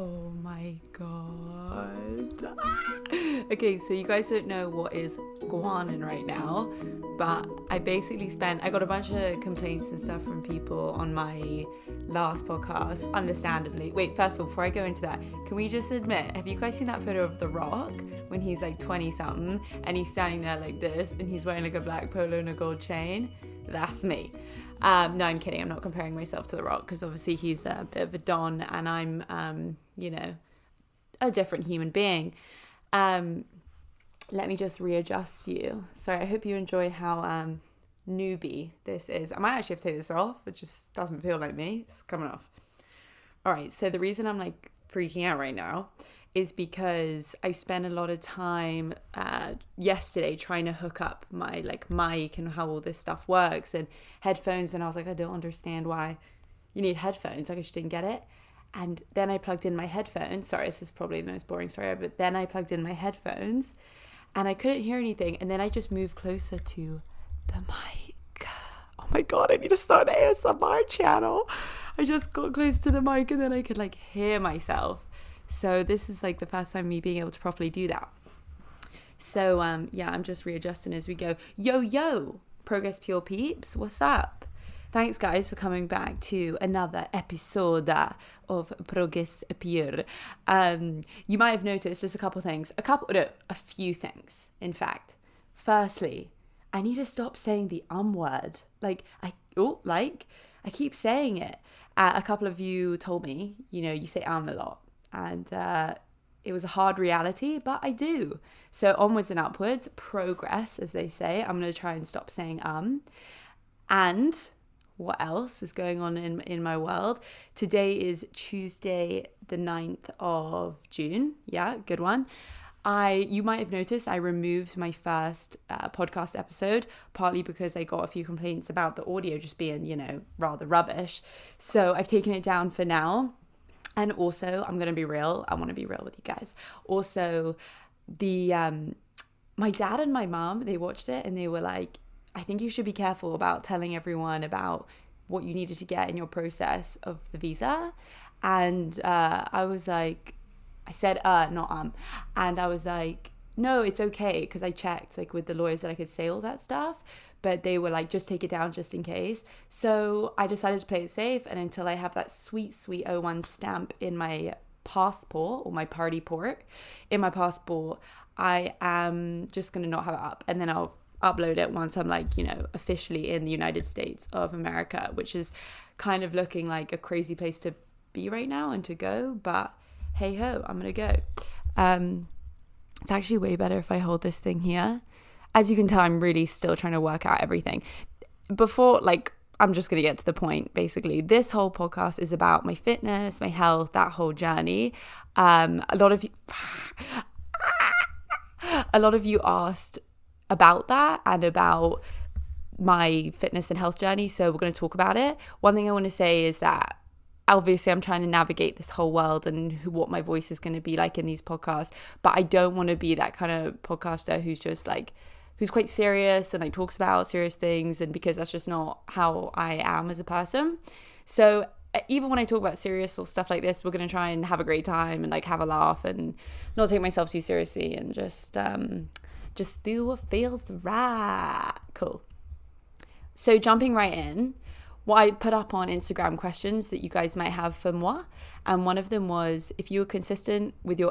Oh my god. Okay, so you guys don't know what is guanin right now, but I got a bunch of complaints and stuff from people on my last podcast, understandably. Wait, first of all, before I go into that, can we just admit, have you guys seen that photo of The Rock when he's like 20 something and he's standing there like this and he's wearing like a black polo and a gold chain? That's me. No, I'm kidding. I'm not comparing myself to The Rock because obviously he's a bit of a don and I'm, a different human being. Let me just readjust you. Sorry, I hope you enjoy how newbie this is. I might actually have to take this off. It just doesn't feel like me. It's coming off. All right, so the reason I'm like freaking out right now is because I spent a lot of time yesterday trying to hook up my like mic and how all this stuff works and headphones, and I was like, I don't understand why you need headphones. Like, I just didn't get it. And then I plugged in my headphones. Sorry, this is probably the most boring story ever, but then I plugged in my headphones and I couldn't hear anything, and then I just moved closer to the mic. Oh my god, I need to start an ASMR channel. I just got close to the mic and then I could like hear myself. So this is like the first time me being able to properly do that. So yeah, I'm just readjusting as we go. Yo, Progress Pure peeps, what's up? Thanks guys for coming back to another episode of Progress Pure. You might have noticed just a few things, in fact. Firstly, I need to stop saying the word. I keep saying it. A couple of you told me, you say a lot. And it was a hard reality, but I do. So onwards and upwards, progress, as they say. I'm going to try and stop saying And what else is going on in my world? Today is Tuesday, the 9th of June. Yeah, good one. You might have noticed I removed my first podcast episode, partly because I got a few complaints about the audio just being, rather rubbish. So I've taken it down for now. And also, I'm going to be real. I want to be real with you guys. Also, my dad and my mom, they watched it and they were like, I think you should be careful about telling everyone about what you needed to get in your process of the visa. And I was like, I said, not And I was like, no, it's okay. Because I checked with the lawyers that I could say all that stuff. But they were like, just take it down just in case. So I decided to play it safe. And until I have that sweet 01 stamp in my passport, or my party port in my passport, I am just going to not have it up. And then I'll upload it once I'm officially in the United States of America, which is kind of looking like a crazy place to be right now and to go. But hey ho, I'm going to go. It's actually way better if I hold this thing here. As you can tell, I'm really still trying to work out everything. I'm just going to get to the point, basically. This whole podcast is about my fitness, my health, that whole journey. A lot of you asked about that and about my fitness and health journey, so we're going to talk about it. One thing I want to say is that obviously I'm trying to navigate this whole world and what my voice is going to be like in these podcasts, but I don't want to be that kind of podcaster who's just who's quite serious and talks about serious things, and because that's just not how I am as a person. So even when I talk about serious or stuff like this, we're going to try and have a great time and have a laugh and not take myself too seriously and just do what feels right. Cool. So jumping right in, what I put up on Instagram questions that you guys might have for moi, and one of them was if you were consistent with your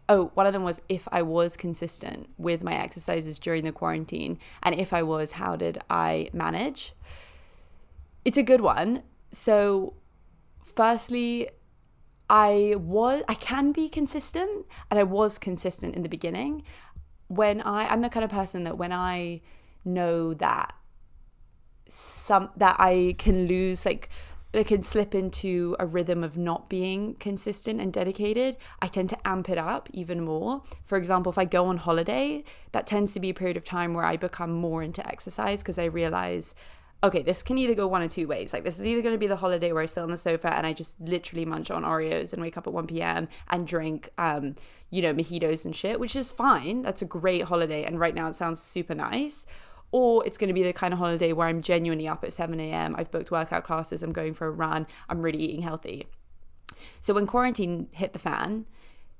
one of them was if I was consistent with my exercises during the quarantine, and if I was, how did I manage? It's a good one. So firstly, I can be consistent, and I was consistent in the beginning. I'm the kind of person that when I know that that I can lose, I can slip into a rhythm of not being consistent and dedicated, I tend to amp it up even more. For example, if I go on holiday, that tends to be a period of time where I become more into exercise because I realize, okay, this can either go one or two ways. This is either going to be the holiday where I sit on the sofa and I just literally munch on Oreos and wake up at 1 p.m. and drink, mojitos and shit, which is fine. That's a great holiday. And right now it sounds super nice. Or it's going to be the kind of holiday where I'm genuinely up at 7 a.m. I've booked workout classes. I'm going for a run. I'm really eating healthy. So when quarantine hit the fan,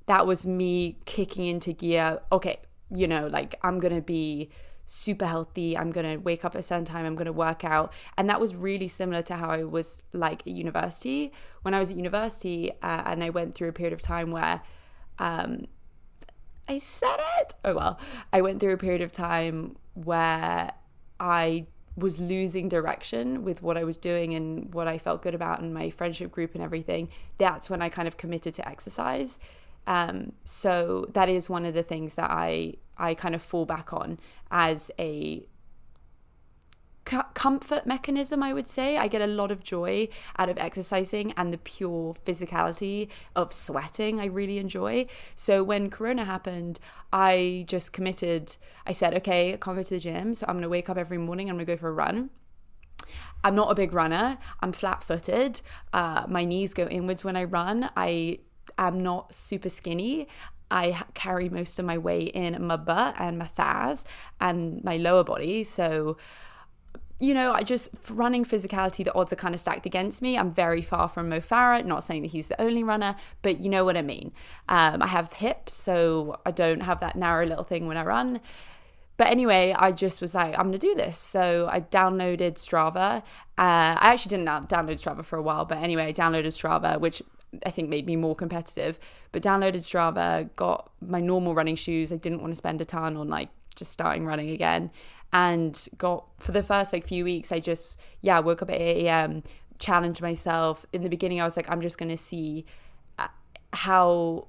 that was me kicking into gear. Okay, like I'm going to be super healthy. I'm going to wake up at a certain time. I'm going to work out. And that was really similar to how I was like at university. When I was at university and I went through a period of time where, I said it. Oh, well, I went through a period of time where I was losing direction with what I was doing and what I felt good about in my friendship group and everything. That's when I kind of committed to exercise. So that is one of the things that I kind of fall back on as a comfort mechanism, I would say. I get a lot of joy out of exercising, and the pure physicality of sweating I really enjoy. So when Corona happened, I just committed. I said, okay, I can't go to the gym, so I'm going to wake up every morning, I'm going to go for a run. I'm not a big runner. I'm flat-footed. My knees go inwards when I run. I'm not super skinny. I carry most of my weight in my butt and my thighs and my lower body. So, I just, running physicality, the odds are kind of stacked against me. I'm very far from Mo Farah, not saying that he's the only runner, but you know what I mean. I have hips, so I don't have that narrow little thing when I run. But anyway, I just was like, I'm going to do this. So I downloaded Strava. I actually didn't download Strava for a while, but anyway, I downloaded Strava, which I think made me more competitive. But downloaded Strava, got my normal running shoes. I didn't want to spend a ton on like just starting running again. And got, for the first like few weeks, I just, woke up at 8 a.m., challenged myself. In the beginning, I was like, I'm just going to see how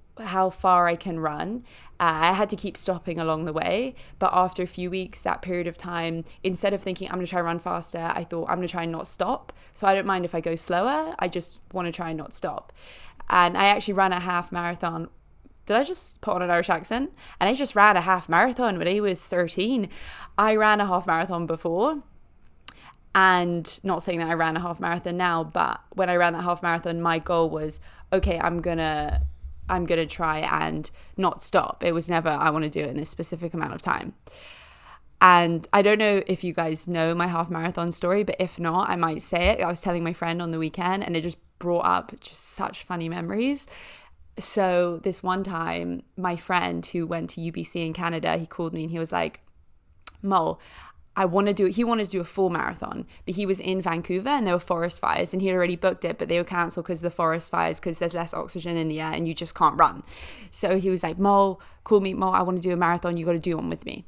far I can run. I had to keep stopping along the way. But after a few weeks, that period of time, instead of thinking I'm going to try and run faster, I thought I'm going to try and not stop. So I don't mind if I go slower. I just want to try and not stop. And I actually ran a half marathon. Did I just put on an Irish accent? And I just ran a half marathon when I was 13. I ran a half marathon before. And not saying that I ran a half marathon now, but when I ran that half marathon, my goal was, okay, I'm gonna try and not stop. It was never, I want to do it in this specific amount of time. And I don't know if you guys know my half marathon story, but if not, I might say it. I was telling my friend on the weekend, and it just brought up just such funny memories. So this one time, my friend who went to UBC in Canada, he called me and he was like, Mo, he wanted to do a full marathon, but he was in Vancouver and there were forest fires and he'd already booked it, but they were cancelled because of the forest fires, because there's less oxygen in the air and you just can't run. So he was like, Mo, call me, Mo, I want to do a marathon. You got to do one with me.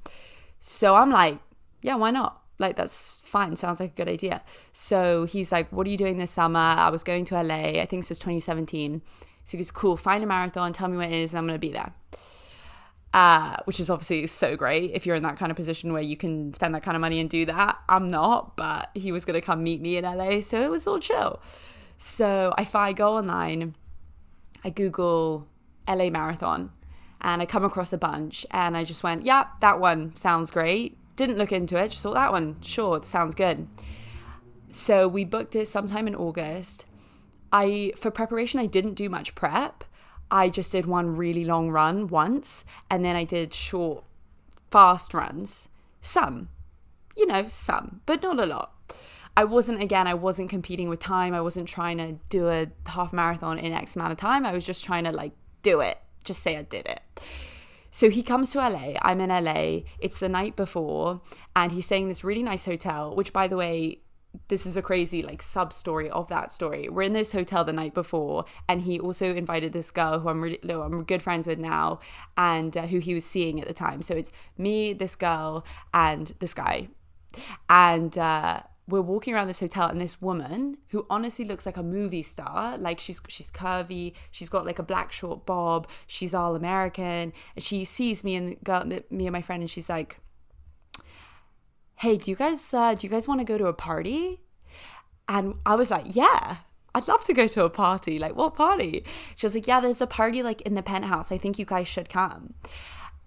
So I'm like, yeah, why not? Like, that's fine. Sounds like a good idea. So he's like, what are you doing this summer? I was going to LA. I think this was 2017. So he goes, cool, find a marathon, tell me when it is, and I'm going to be there. Which is obviously so great if you're in that kind of position where you can spend that kind of money and do that. I'm not, but he was going to come meet me in LA, so it was all chill. So I go online, I Google LA Marathon, and I come across a bunch, and I just went, yeah, that one sounds great. Didn't look into it, just thought that one, sure, it sounds good. So we booked it sometime in August. For preparation, I didn't do much prep. I just did one really long run once, and then I did short, fast runs. Some, but not a lot. I wasn't competing with time. I wasn't trying to do a half marathon in X amount of time. I was just trying to do it. Just say I did it. So he comes to LA. I'm in LA. It's the night before, and he's staying in this really nice hotel, which, by the way, this is a crazy sub-story of that story. We're in this hotel the night before, and he also invited this girl who I'm good friends with now, and who he was seeing at the time. So it's me, this girl, and this guy. And we're walking around this hotel, and this woman who honestly looks like a movie star, she's curvy, she's got a black short bob, she's all American, and she sees me and my friend, and she's like, hey, do you guys want to go to a party? And I was like, yeah, I'd love to go to a party. What party? She was like, yeah, there's a party in the penthouse. I think you guys should come.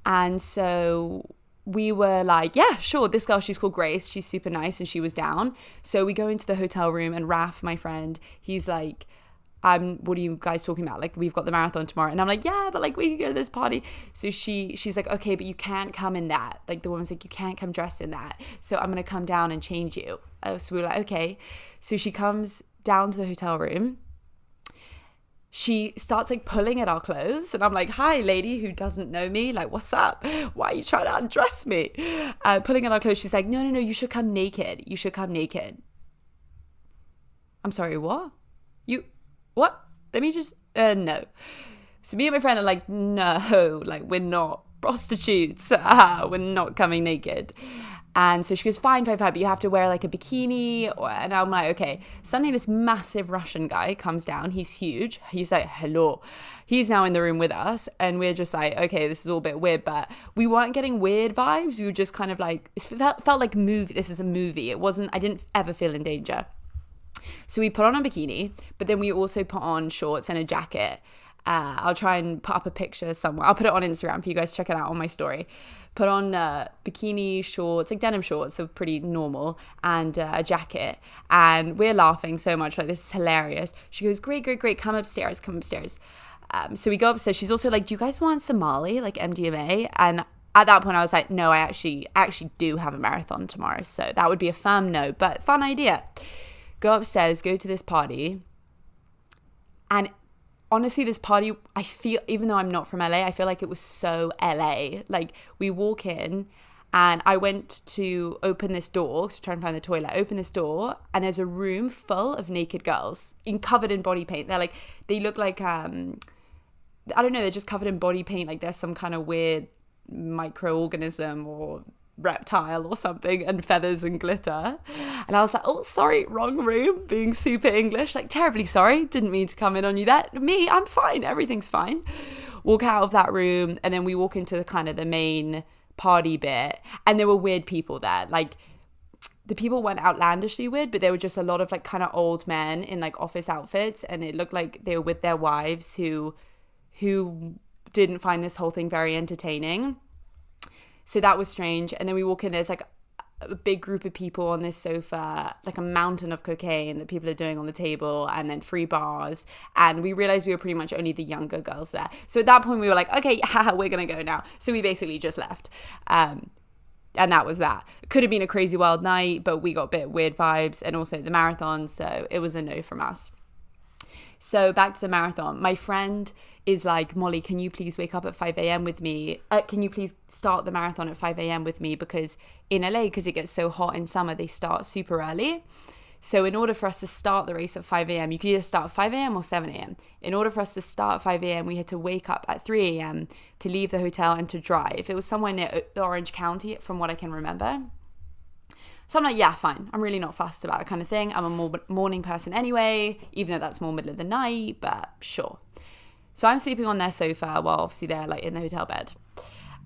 And so we were like, yeah, sure. This girl, she's called Grace. She's super nice, and she was down. So we go into the hotel room, and Raf, my friend, he's like, what are you guys talking about? We've got the marathon tomorrow. And I'm like, yeah, but we can go to this party. So she's like, okay, but you can't come in that. The woman's like, you can't come dressed in that. So I'm going to come down and change you. So we were like, okay. So she comes down to the hotel room. she starts like pulling at our clothes, and I'm like, hi lady who doesn't know me, like, what's up, why are you trying to undress me? Pulling at our clothes. She's like, no, you should come naked, I'm sorry, what? What? Let me just no. So me and my friend are like, no, like, we're not prostitutes. We're not coming naked. And so she goes, fine, but you have to wear like a bikini. And I'm like, okay. Suddenly this massive Russian guy comes down. He's huge. He's like, hello. He's now in the room with us. And we're just like, okay, this is all a bit weird. But we weren't getting weird vibes. We were just kind of like, it felt like movie. This is a movie. I didn't ever feel in danger. So we put on a bikini, but then we also put on shorts and a jacket. I'll try and put up a picture somewhere. I'll put it on Instagram for you guys to check it out on my story. Put on bikini shorts, like denim shorts, so pretty normal, and a jacket. And we're laughing so much, like, this is hilarious. She goes, great, come upstairs. So we go upstairs. She's also like, do you guys want Somali, like MDMA? And at that point I was like, no, I actually do have a marathon tomorrow. So that would be a firm no, but fun idea. Go upstairs, go to this party. And honestly, this party, I feel, even though I'm not from LA, I feel like it was so LA. Like, we walk in and I went to open this door, to try and find the toilet, open this door, and there's a room full of naked girls covered in body paint. They look like, I don't know, they're just covered in body paint. Like there's some kind of weird microorganism or reptile or something, and feathers and glitter. And I was like, oh, sorry, wrong room, being super English, like terribly sorry, didn't mean to come in on you. I'm fine, everything's fine. Walk out of that room, and then we walk into the main party bit, and there were weird people there. Like, the people weren't outlandishly weird, but there were just a lot of like kind of old men in like office outfits, and it looked like they were with their wives who didn't find this whole thing very entertaining. So that was strange. And then we walk in, there's like a big group of people on this sofa, like a mountain of cocaine that people are doing on the table, and then free bars. And we realized we were pretty much only the younger girls there. So at that point we were like, okay, yeah, we're going to go now. So we basically just left. And that was that. It could have been a crazy wild night, but we got a bit weird vibes, and also the marathon. So it was a no from us. So back to the marathon. My friend is like, Molly, can you please wake up at 5 a.m. with me? Can you please start the marathon at 5 a.m. with me? Because in LA, because it gets so hot in summer, they start super early. So in order for us to start the race at 5 a.m., you could either start at 5 a.m. or 7 a.m. In order for us to start at 5 a.m., we had to wake up at 3 a.m. to leave the hotel and to drive. It was somewhere near Orange County, from what I can remember. So I'm like, yeah, fine. I'm really not fussed about that kind of thing. I'm a morning person anyway, even though that's more middle of the night, but sure. So I'm sleeping on their sofa while obviously they're like in the hotel bed.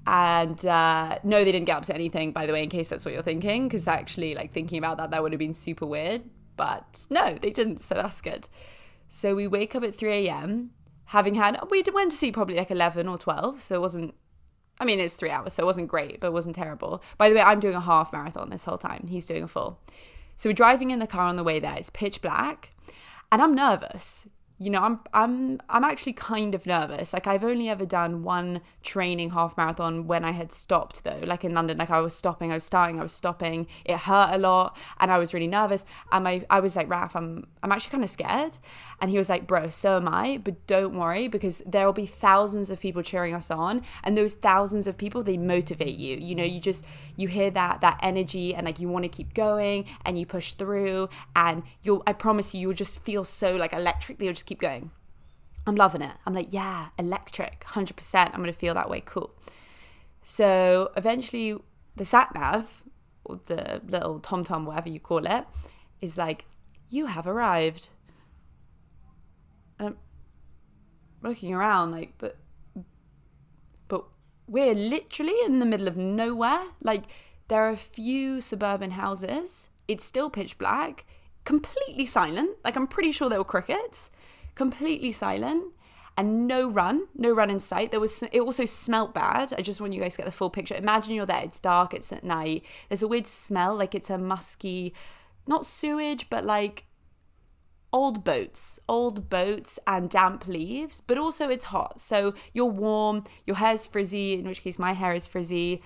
And no, they didn't get up to anything, by the way, in case that's what you're thinking, because actually, like, thinking about that would have been super weird. But no, they didn't, so that's good. So we wake up at 3 a.m. we went to sleep probably like 11 or 12, so it wasn't, I mean, it's 3 hours, so it wasn't great, but it wasn't terrible. By the way, I'm doing a half marathon this whole time. He's doing a full. So we're driving in the car on the way there. It's pitch black, and I'm nervous. You know, I'm actually kind of nervous. Like, I've only ever done one training half marathon when I had stopped, though. Like in London, like I was stopping. It hurt a lot, and I was really nervous. And I was like, Raf, I'm actually kind of scared. And he was like, bro, so am I. But don't worry, because there will be thousands of people cheering us on, and those thousands of people, they motivate you. You know, you hear that energy, and like you want to keep going, and you push through, and I promise you'll just feel so like electric that you'll just keep going. I'm loving it. I'm like, yeah, electric, 100%. I'm going to feel that way. Cool. So eventually the sat nav, or the little TomTom, whatever you call it, is like, you have arrived. And I'm looking around like, but we're literally in the middle of nowhere. Like, there are a few suburban houses. It's still pitch black, completely silent. Like, I'm pretty sure there were crickets. Completely silent, and no run in sight. It also smelt bad. I just want you guys to get the full picture. Imagine you're there, it's dark, it's at night. There's a weird smell, like it's a musky, not sewage, but like old boats and damp leaves, but also it's hot. So you're warm, your hair's frizzy, in which case my hair is frizzy,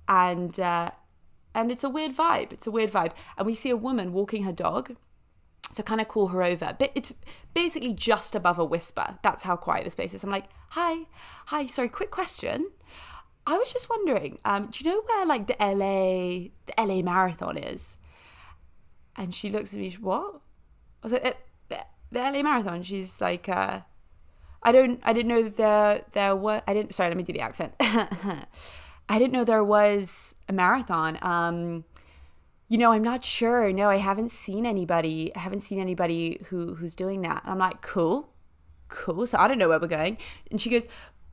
and it's a weird vibe. And we see a woman walking her dog. So kind of call her over. But it's basically just above a whisper. That's how quiet this place is. I'm like, hi, sorry, quick question. I was just wondering, do you know where like the LA marathon is? And she looks at me, what? I was like, the LA marathon. She's like, I didn't know that there was, sorry, let me do the accent. I didn't know there was a marathon. I'm not sure. No, I haven't seen anybody who's doing that. And I'm like, cool. So I don't know where we're going. And she goes,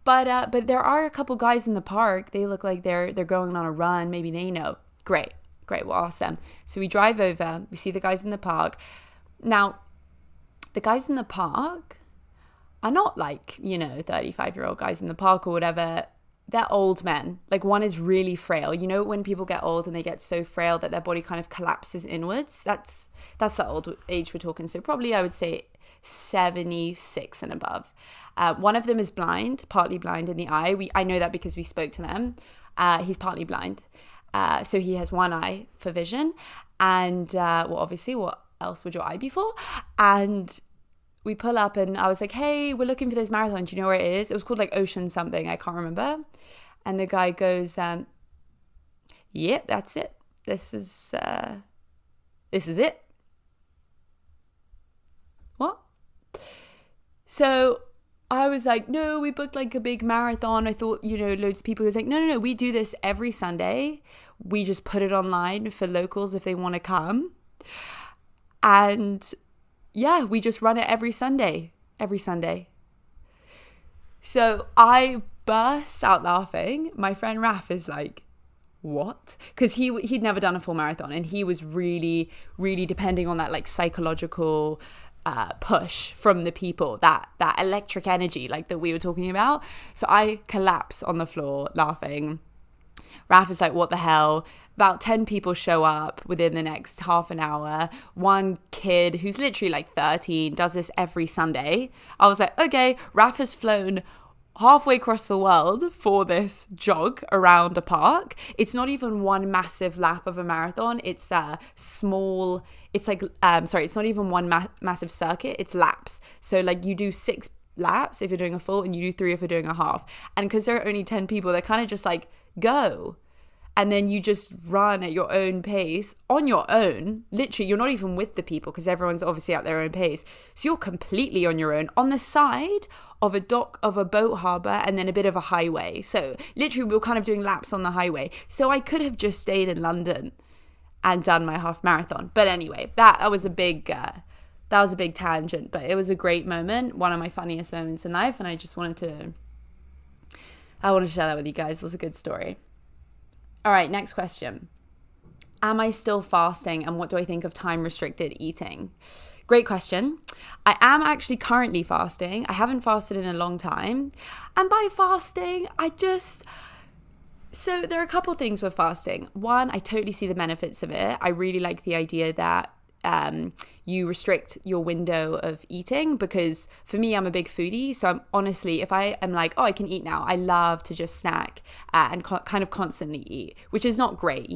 but there are a couple guys in the park. They look like they're going on a run. Maybe they know. Great. We'll ask them. So we drive over. We see the guys in the park. Now, the guys in the park are not like, 35-year-old guys in the park or whatever. They're old men. Like, one is really frail. You know, when people get old and they get so frail that their body kind of collapses inwards? That's the old age we're talking. So probably I would say 76 and above. One of them is blind, partly blind in the eye. I know that because we spoke to them. He's partly blind. So he has one eye for vision. And, obviously, what else would your eye be for? And we pull up and I was like, hey, we're looking for this marathon. Do you know where it is? It was called like Ocean something. I can't remember. And the guy goes, yep, that's it. This is it. What? So I was like, no, we booked like a big marathon. I thought, loads of people. He was like, no, we do this every Sunday. We just put it online for locals if they want to come. And yeah, we just run it every Sunday. So I burst out laughing. My friend Raf is like, what? Because he'd never done a full marathon, and he was really, really depending on that like psychological push from the people, that electric energy like that we were talking about. So I collapse on the floor laughing. Raf is like, what the hell? About 10 people show up within the next half an hour. One kid who's literally like 13 does this every Sunday. I was like, okay, Raf has flown halfway across the world for this jog around a park. It's not even one massive lap of a marathon. It's small. It's like, it's not even one massive circuit. It's laps. So like you do 6 laps if you're doing a full, and you do 3 if you're doing a half. And because there are only 10 people, they're kind of just like, go. And then you just run at your own pace on your own. Literally, you're not even with the people because everyone's obviously at their own pace. So you're completely on your own on the side of a dock of a boat harbour and then a bit of a highway. So literally, we were kind of doing laps on the highway. So I could have just stayed in London and done my half marathon. But anyway, that was a big tangent. But it was a great moment, one of my funniest moments in life, and I wanted to share that with you guys. It was a good story. All right, next question. Am I still fasting, and what do I think of time-restricted eating? Great question. I am actually currently fasting. I haven't fasted in a long time. And by fasting, so there are a couple things with fasting. One, I totally see the benefits of it. I really like the idea that you restrict your window of eating, because for me, I'm a big foodie. So I'm honestly, if I am like, oh, I can eat now, I love to just snack and kind of constantly eat, which is not great,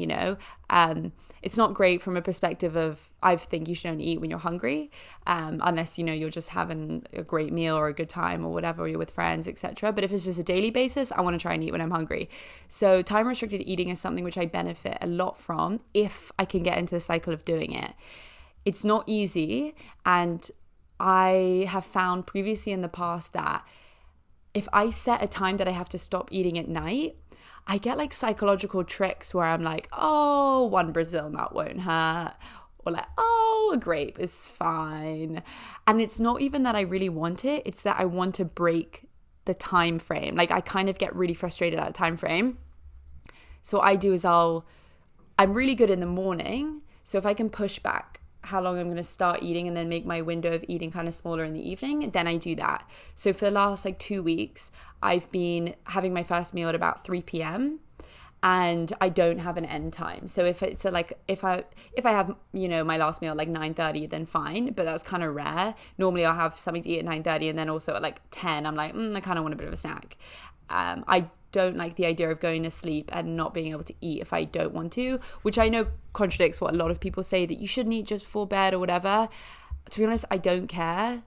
it's not great from a perspective of, I think you should only eat when you're hungry, unless, you're just having a great meal or a good time or whatever, or you're with friends, etc. But if it's just a daily basis, I want to try and eat when I'm hungry. So time restricted eating is something which I benefit a lot from if I can get into the cycle of doing it. It's not easy, and I have found previously in the past that if I set a time that I have to stop eating at night, I get like psychological tricks where I'm like, oh, one Brazil nut won't hurt, or like, oh, a grape is fine. And it's not even that I really want it, it's that I want to break the time frame. Like I kind of get really frustrated at a time frame. So what I do is I'm really good in the morning. So if I can push back how long I'm going to start eating and then make my window of eating kind of smaller in the evening, then I do that. So for the last 2 weeks, I've been having my first meal at about 3 p.m. and I don't have an end time. So if it's if I have, my last meal at 9:30, then fine, but that's kind of rare. Normally I'll have something to eat at 9:30 and then also at 10, I'm like, I kind of want a bit of a snack. I don't like the idea of going to sleep and not being able to eat if I don't want to, which I know contradicts what a lot of people say, that you shouldn't eat just before bed or whatever. to be honest, I don't care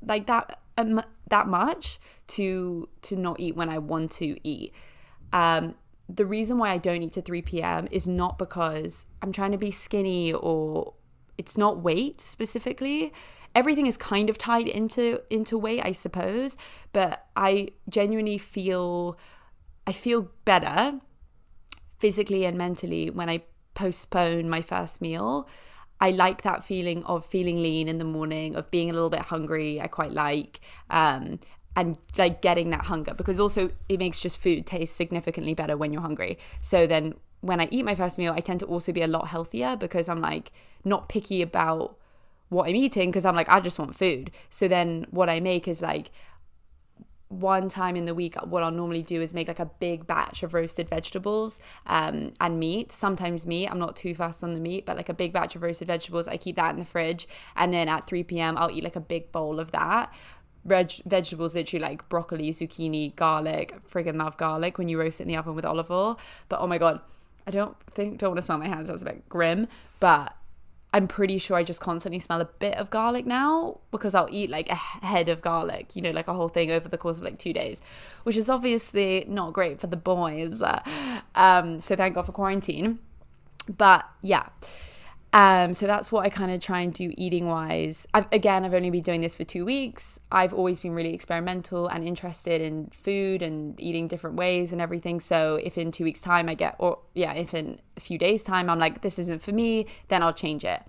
like that much to not eat when I want to eat. The reason why I don't eat to 3 p.m. is not because I'm trying to be skinny, or it's not weight specifically. Everything is kind of tied into weight, I suppose, but I genuinely feel better physically and mentally when I postpone my first meal. I like that feeling of feeling lean in the morning, of being a little bit hungry. I quite like, and like getting that hunger, because also it makes just food taste significantly better when you're hungry. So then when I eat my first meal, I tend to also be a lot healthier because I'm like not picky about what I'm eating, because I'm like, I just want food. So then what I make is like, one time in the week, what I'll normally do is make like a big batch of roasted vegetables and meat. Sometimes meat, I'm not too fussed on the meat, but like a big batch of roasted vegetables, I keep that in the fridge. And then at 3 p.m, I'll eat like a big bowl of that. Vegetables, literally like broccoli, zucchini, garlic. Friggin' love garlic when you roast it in the oven with olive oil. But oh my God, don't want to smell my hands. That's a bit grim. But I'm pretty sure I just constantly smell a bit of garlic now, because I'll eat like a head of garlic, you know, like a whole thing over the course of like 2 days, which is obviously not great for the boys. So thank God for quarantine. But yeah. So that's what I kind of try and do eating wise. I've only been doing this for 2 weeks. I've always been really experimental and interested in food and eating different ways and everything. So if in 2 weeks time if in a few days time I'm like, this isn't for me, then I'll change it.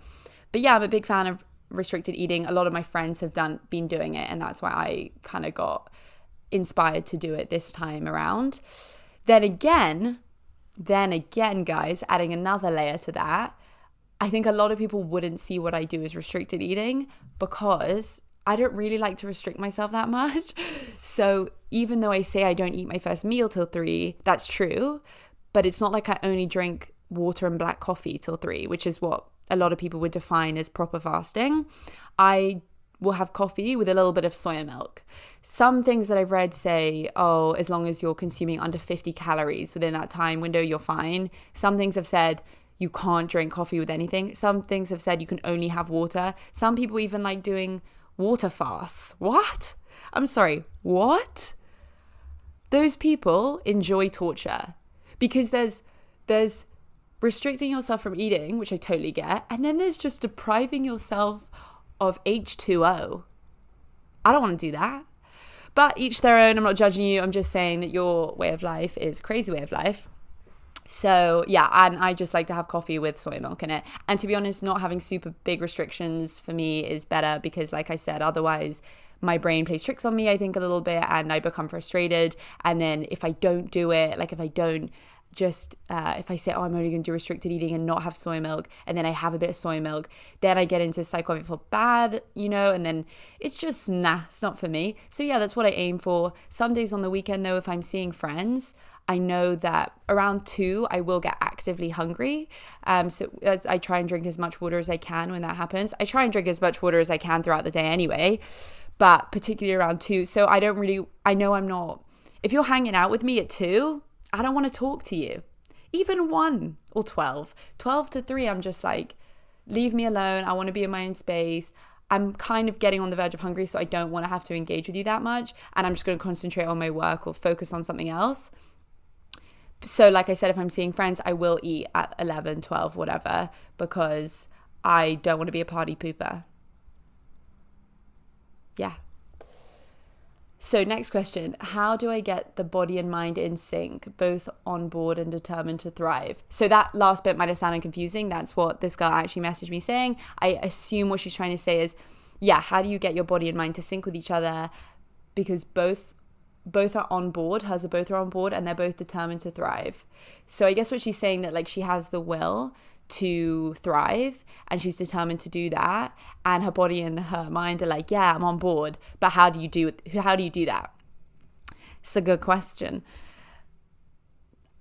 But yeah, I'm a big fan of restricted eating. A lot of my friends have been doing it, and that's why I kind of got inspired to do it this time around. Then again, guys, adding another layer to that, I think a lot of people wouldn't see what I do as restricted eating, because I don't really like to restrict myself that much. So even though I say I don't eat my first meal till 3, that's true, but it's not like I only drink water and black coffee till 3, which is what a lot of people would define as proper fasting. I will have coffee with a little bit of soya milk. Some things that I've read say, oh, as long as you're consuming under 50 calories within that time window, you're fine. Some things have said you can't drink coffee with anything. Some things have said you can only have water. Some people even like doing water fasts. What? I'm sorry, what? Those people enjoy torture, because there's restricting yourself from eating, which I totally get, and then there's just depriving yourself of H2O. I don't want to do that. But each their own. I'm not judging you. I'm just saying that your way of life is a crazy way of life. So yeah, and I just like to have coffee with soy milk in it. And to be honest, not having super big restrictions for me is better, because like I said, otherwise my brain plays tricks on me, I think, a little bit, and I become frustrated. And then if I don't do it, like if I don't if I say, oh, I'm only going to do restricted eating and not have soy milk, and then I have a bit of soy milk, then I get into I feel bad, you know, and then it's just, it's not for me. So yeah, that's what I aim for. Some days on the weekend though, if I'm seeing friends, I know that around 2, I will get actively hungry. So I try and drink as much water as I can when that happens. I try and drink as much water as I can throughout the day anyway, but particularly around 2. So I know I'm not, if you're hanging out with me at 2, I don't want to talk to you. Even 1 or 12 to 3, I'm just like, leave me alone. I want to be in my own space. I'm kind of getting on the verge of hungry, so I don't want to have to engage with you that much. And I'm just going to concentrate on my work or focus on something else. So like I said, if I'm seeing friends, I will eat at 11, 12, whatever, because I don't want to be a party pooper. Yeah. So next question, how do I get the body and mind in sync, both on board and determined to thrive? So that last bit might have sounded confusing. That's what this girl actually messaged me saying. I assume what she's trying to say is, yeah, how do you get your body and mind to sync with each other? Because both are on board, both are on board, and they're both determined to thrive. So I guess what she's saying, that like she has the will to thrive and she's determined to do that, and her body and her mind are like, yeah, I'm on board, but how do you do that? It's a good question.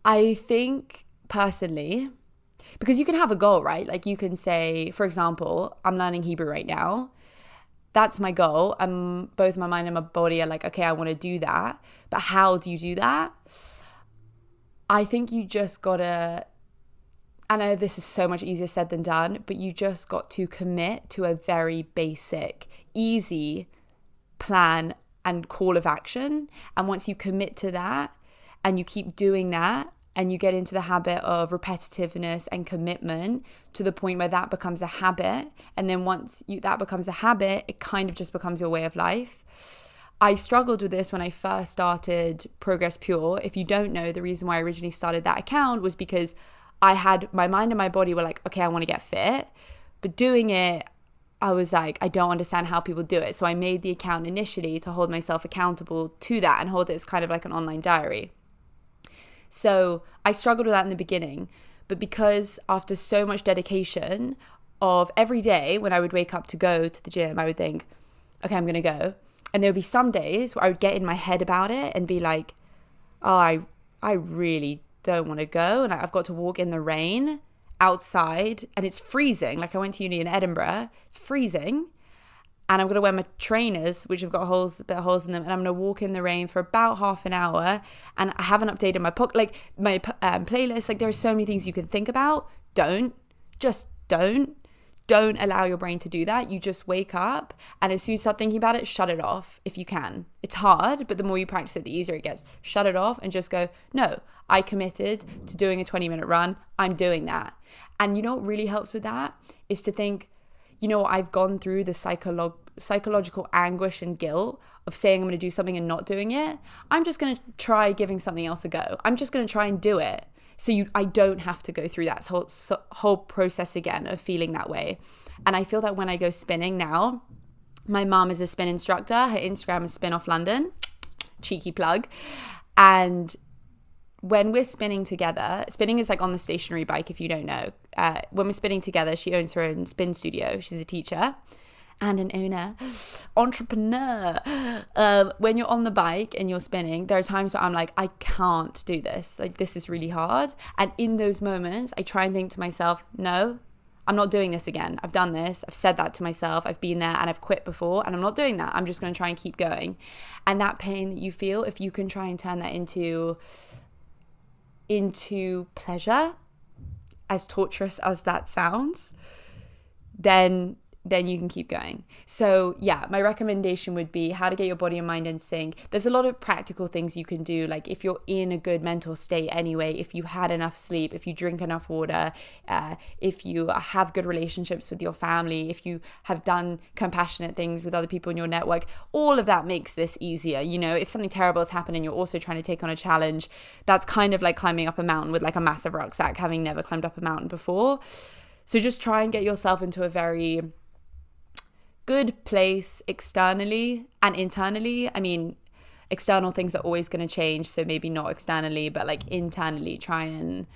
I think personally, because you can have a goal, right? Like you can say, for example, I'm learning Hebrew right now. That's my goal. Both my mind and my body are like, okay, I want to do that. But how do you do that? I think you just gotta I know this is so much easier said than done, but you just got to commit to a very basic, easy plan and call of action. And once you commit to that and you keep doing that and you get into the habit of repetitiveness and commitment to the point where that becomes a habit, and then once that becomes a habit, it kind of just becomes your way of life. I struggled with this when I first started Progress Pure. If you don't know, the reason why I originally started that account was because I had my mind and my body were like, okay, I want to get fit, but doing it, I was like, I don't understand how people do it. So I made the account initially to hold myself accountable to that and hold it as kind of like an online diary. So I struggled with that in the beginning, but because after so much dedication of every day when I would wake up to go to the gym, I would think, okay, I'm going to go. And there would be some days where I would get in my head about it and be like, oh, I really don't want to go, and I've got to walk in the rain outside and it's freezing. Like I went to uni in Edinburgh, it's freezing, and I'm going to wear my trainers, which have got a bit of holes in them, and I'm going to walk in the rain for about half an hour, and I haven't updated my playlist. Like there are so many things you can think about. Don't allow your brain to do that. You just wake up, and as soon as you start thinking about it, shut it off if you can. It's hard, but the more you practice it, the easier it gets. Shut it off and just go, no, I committed to doing a 20-minute run. I'm doing that. And you know what really helps with that is to think, you know, I've gone through the psychological anguish and guilt of saying I'm going to do something and not doing it. I'm just going to try giving something else a go. I'm just going to try and do it. So I don't have to go through that whole process again of feeling that way. And I feel that when I go spinning now, my mom is a spin instructor. Her Instagram is Spin Off London. Cheeky plug. And when we're spinning together, spinning is like on the stationary bike, if you don't know. When we're spinning together, she owns her own spin studio. She's a teacher and an owner, entrepreneur. When you're on the bike and you're spinning, there are times where I'm like, I can't do this. Like, this is really hard. And in those moments, I try and think to myself, no, I'm not doing this again. I've done this. I've said that to myself. I've been there and I've quit before, and I'm not doing that. I'm just going to try and keep going. And that pain that you feel, if you can try and turn that into pleasure, as torturous as that sounds, then you can keep going. So yeah, my recommendation would be how to get your body and mind in sync. There's a lot of practical things you can do, like if you're in a good mental state anyway, if you had enough sleep, if you drink enough water, if you have good relationships with your family, if you have done compassionate things with other people in your network, all of that makes this easier. You know, if something terrible has happened and you're also trying to take on a challenge, that's kind of like climbing up a mountain with like a massive rucksack, having never climbed up a mountain before. So just try and get yourself into a very good place externally and internally. I mean, external things are always going to change, so maybe not externally, but like internally try and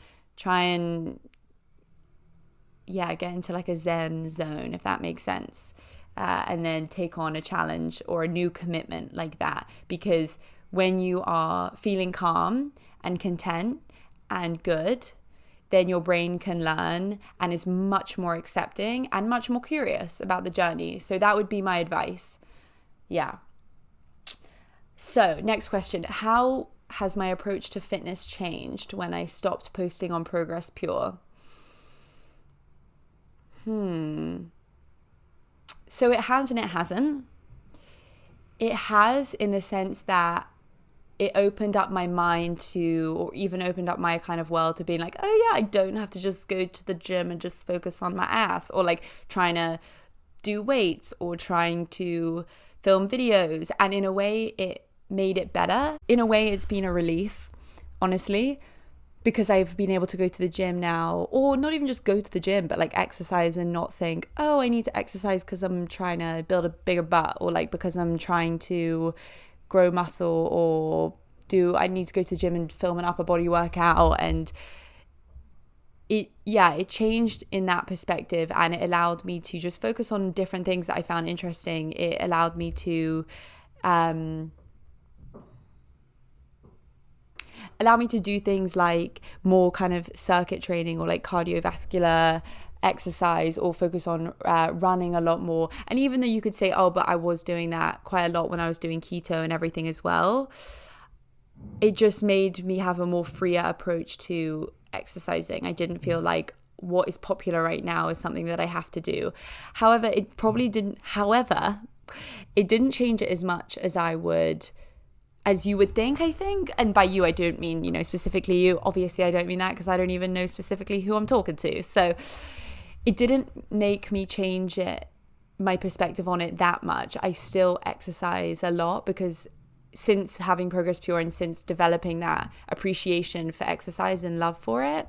get into like a zen zone, if that makes sense, and then take on a challenge or a new commitment like that. Because when you are feeling calm and content and good, then your brain can learn and is much more accepting and much more curious about the journey. So that would be my advice. Yeah. So next question. How has my approach to fitness changed when I stopped posting on Progress Pure? So it has and it hasn't. It has in the sense that it opened up my mind to, or even opened up my kind of world to being like, oh yeah, I don't have to just go to the gym and just focus on my ass, or like trying to do weights or trying to film videos. And in a way, it made it better. In a way, it's been a relief, honestly, because I've been able to go to the gym now, or not even just go to the gym, but like exercise and not think, oh, I need to exercise because I'm trying to build a bigger butt, or like because I'm trying to grow muscle, or I need to go to the gym and film an upper body workout. And it changed in that perspective, and it allowed me to just focus on different things that I found interesting. It allowed me to do things like more kind of circuit training, or like cardiovascular exercise, or focus on running a lot more. And even though you could say, oh, but I was doing that quite a lot when I was doing keto and everything as well, it just made me have a more freer approach to exercising. I didn't feel like what is popular right now is something that I have to do. However, it didn't change it as much as you would think, I think. And by you, I don't mean, specifically you. Obviously, I don't mean that because I don't even know specifically who I'm talking to. So it didn't make me change my perspective on it that much. I still exercise a lot because since having Progress Pure and since developing that appreciation for exercise and love for it,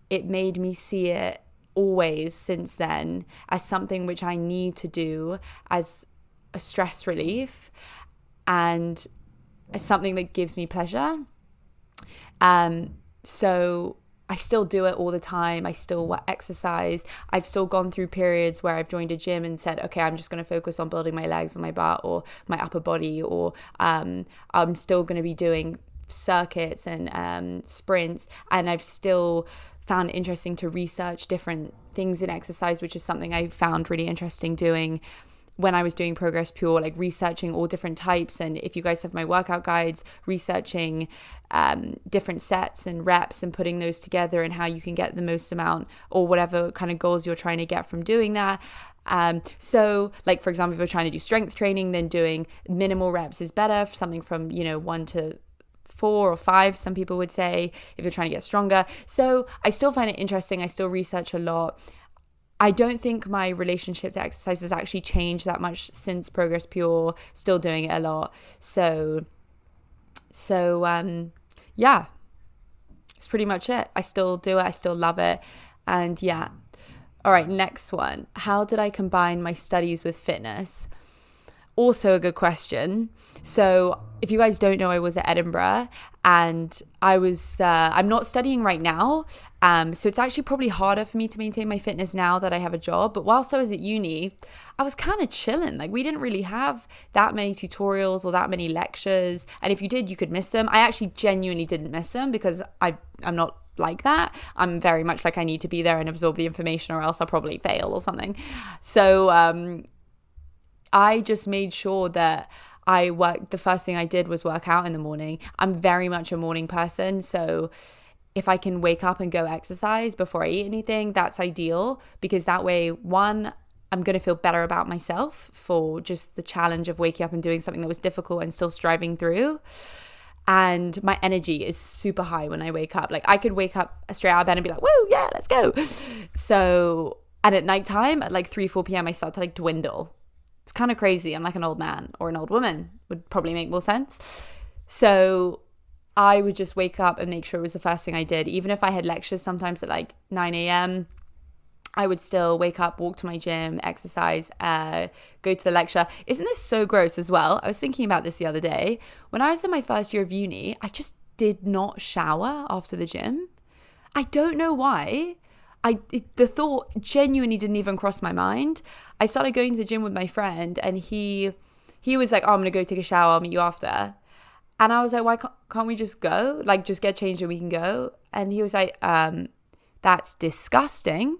it made me see it always since then as something which I need to do as a stress relief and as something that gives me pleasure. So I still do it all the time. I still exercise. I've still gone through periods where I've joined a gym and said, okay, I'm just going to focus on building my legs or my butt or my upper body, or I'm still going to be doing circuits and sprints. And I've still found it interesting to research different things in exercise, which is something I found really interesting doing when I was doing Progress Pure, like researching all different types. And if you guys have my workout guides, researching different sets and reps and putting those together and how you can get the most amount or whatever kind of goals you're trying to get from doing that. So like, for example, if you're trying to do strength training, then doing minimal reps is better, something from, 1 to 4 or 5, some people would say, if you're trying to get stronger. So I still find it interesting. I still research a lot. I don't think my relationship to exercise has actually changed that much since Progress Pure, still doing it a lot. So yeah, it's pretty much it. I still do it. I still love it. And yeah. All right, next one. How did I combine my studies with fitness? Also a good question. So if you guys don't know, I was at Edinburgh and I'm not studying right now. So it's actually probably harder for me to maintain my fitness now that I have a job. But whilst I was at uni, I was kind of chilling. Like we didn't really have that many tutorials or that many lectures. And if you did, you could miss them. I actually genuinely didn't miss them because I'm not like that. I'm very much like I need to be there and absorb the information or else I'll probably fail or something. So, I just made sure that the first thing I did was work out in the morning. I'm very much a morning person. So if I can wake up and go exercise before I eat anything, that's ideal because that way, one, I'm going to feel better about myself for just the challenge of waking up and doing something that was difficult and still striving through. And my energy is super high when I wake up. Like I could wake up straight out of bed and be like, whoa, yeah, let's go. So, and at nighttime at like 3, 4 p.m., I start to like dwindle. It's kind of crazy. I'm like an old man or an old woman would probably make more sense. So I would just wake up and make sure it was the first thing I did. Even if I had lectures sometimes at like 9 a.m., I would still wake up, walk to my gym, exercise, go to the lecture. Isn't this so gross as well? I was thinking about this the other day. When I was in my first year of uni, I just did not shower after the gym. I don't know why. The thought genuinely didn't even cross my mind. I started going to the gym with my friend and he was like, oh, I'm going to go take a shower. I'll meet you after. And I was like, why can't we just go? Like, just get changed and we can go. And he was like, that's disgusting.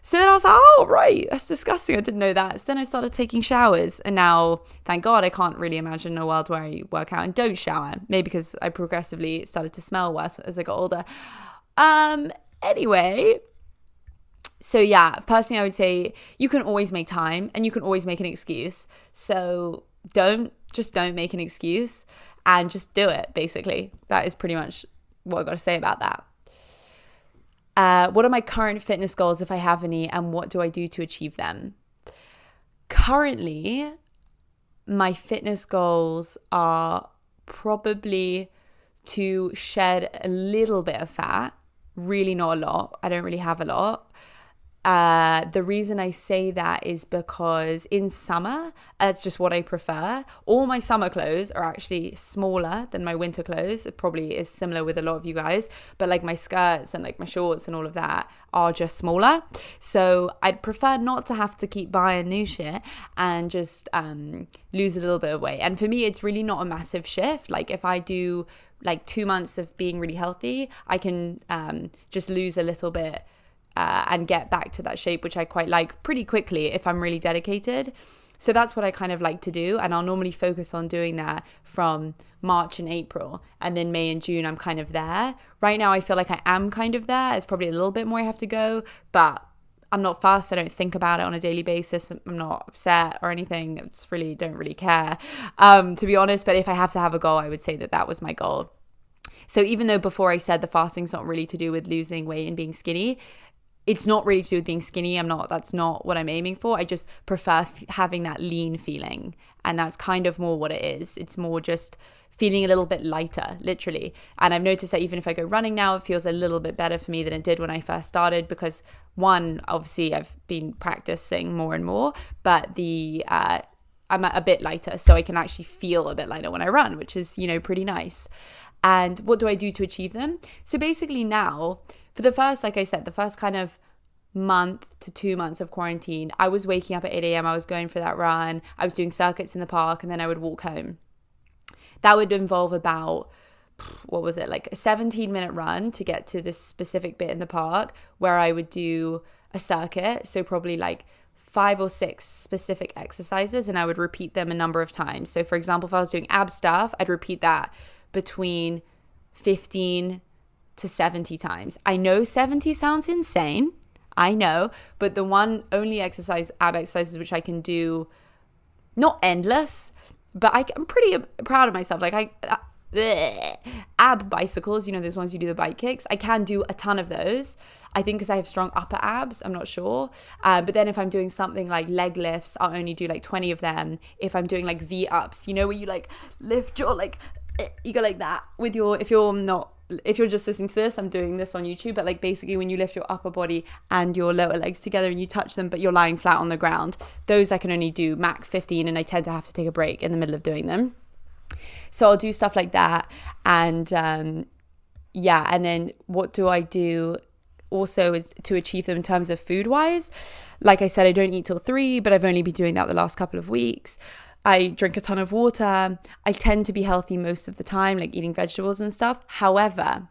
So then I was like, oh, right, that's disgusting. I didn't know that. So then I started taking showers. And now, thank God, I can't really imagine a world where I work out and don't shower. Maybe because I progressively started to smell worse as I got older. Anyway, so yeah, personally, I would say you can always make time and you can always make an excuse. So don't make an excuse and just do it, basically. That is pretty much what I've got to say about that. What are my current fitness goals, if I have any, and what do I do to achieve them? Currently, my fitness goals are probably to shed a little bit of fat, really not a lot. I don't really have a lot. The reason I say that is because in summer, that's just what I prefer. All my summer clothes are actually smaller than my winter clothes. It probably is similar with a lot of you guys, but like my skirts and like my shorts and all of that are just smaller. So I'd prefer not to have to keep buying new shit and just lose a little bit of weight. And for me, it's really not a massive shift. Like if I do like 2 months of being really healthy, I can just lose a little bit and get back to that shape, which I quite like pretty quickly if I'm really dedicated. So that's what I kind of like to do. And I'll normally focus on doing that from March and April. And then May and June, I'm kind of there. Right now, I feel like I am kind of there. It's probably a little bit more I have to go, but I'm not fussed. I don't think about it on a daily basis. I'm not upset or anything. I just really don't really care, to be honest. But if I have to have a goal, I would say that was my goal. So even though before I said the fasting's not really to do with losing weight and being skinny, it's not really to do with being skinny. That's not what I'm aiming for. I just prefer having that lean feeling. And that's kind of more what it is. It's more just feeling a little bit lighter, literally. And I've noticed that even if I go running now, it feels a little bit better for me than it did when I first started, because one, obviously I've been practicing more and more, but I'm a bit lighter, so I can actually feel a bit lighter when I run, which is, pretty nice. And what do I do to achieve them? So basically now, for the first, like I said, the first kind of month to 2 months of quarantine, I was waking up at 8 a.m. I was going for that run. I was doing circuits in the park, and then I would walk home. That would involve about, like a 17-minute run to get to this specific bit in the park where I would do a circuit. So probably like 5 or 6 specific exercises, and I would repeat them a number of times. So for example, if I was doing ab stuff, I'd repeat that between 15 to 70 times. I know 70 sounds insane. I know, but the only ab exercises which I can do, not endless, but I'm pretty proud of myself. Like ab bicycles, those ones you do the bike kicks. I can do a ton of those. I think because I have strong upper abs, I'm not sure. But then if I'm doing something like leg lifts, I'll only do like 20 of them. If I'm doing like V-ups, where you like lift your you go like that with if you're just listening to this, I'm doing this on YouTube, but like basically when you lift your upper body and your lower legs together and you touch them, but you're lying flat on the ground, those I can only do max 15, and I tend to have to take a break in the middle of doing them. So I'll do stuff like that. And and then what do I do also is to achieve them in terms of food wise. Like I said, I don't eat till 3, but I've only been doing that the last couple of weeks. I drink a ton of water. I tend to be healthy most of the time, like eating vegetables and stuff. However,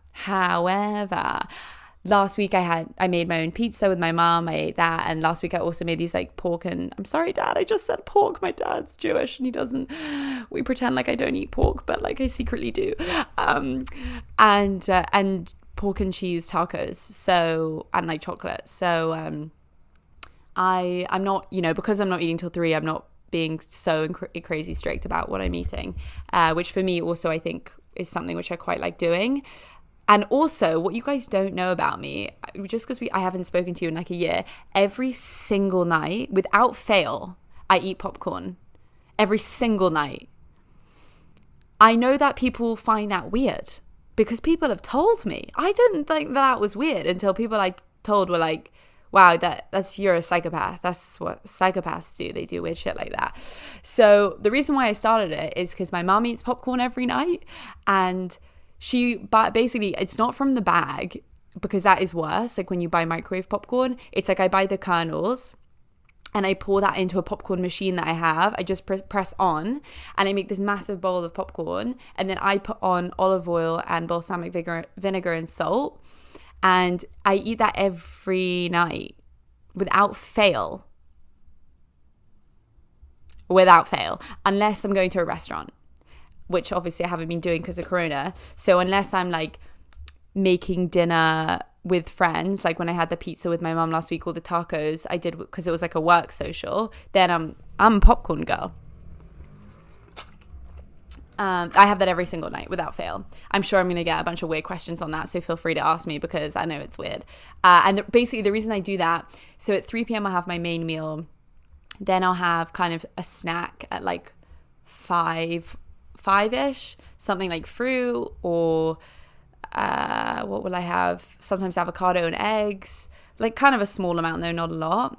last week I made my own pizza with my mom. I ate that. And last week I also made these like pork and, I'm sorry, Dad, I just said pork. My dad's Jewish and we pretend like I don't eat pork, but like I secretly do. And pork and cheese tacos. So, and like chocolate. So, I'm not, because I'm not eating till 3, I'm not being so crazy strict about what I'm eating, which for me also I think is something which I quite like doing. And also what you guys don't know about me, just because I haven't spoken to you in like a year, every single night without fail I eat popcorn every single night. I know that people find that weird because people have told me. I didn't think that was weird until people I told were like, wow, you're a psychopath. That's what psychopaths do. They do weird shit like that. So the reason why I started it is because my mom eats popcorn every night, and but basically it's not from the bag, because that is worse. Like when you buy microwave popcorn, it's like I buy the kernels and I pour that into a popcorn machine that I have. I just press on and I make this massive bowl of popcorn, and then I put on olive oil and balsamic vinegar and salt. And I eat that every night without fail, unless I'm going to a restaurant, which obviously I haven't been doing because of Corona. So unless I'm like making dinner with friends, like when I had the pizza with my mum last week or the tacos I did because it was like a work social, then I'm a popcorn girl. I have that every single night without fail. I'm sure I'm going to get a bunch of weird questions on that, so feel free to ask me because I know it's weird. Basically, the reason I do that, so at 3 p.m. I'll have my main meal. Then I'll have kind of a snack at like 5-ish, something like fruit or what will I have? Sometimes avocado and eggs, like kind of a small amount though, not a lot.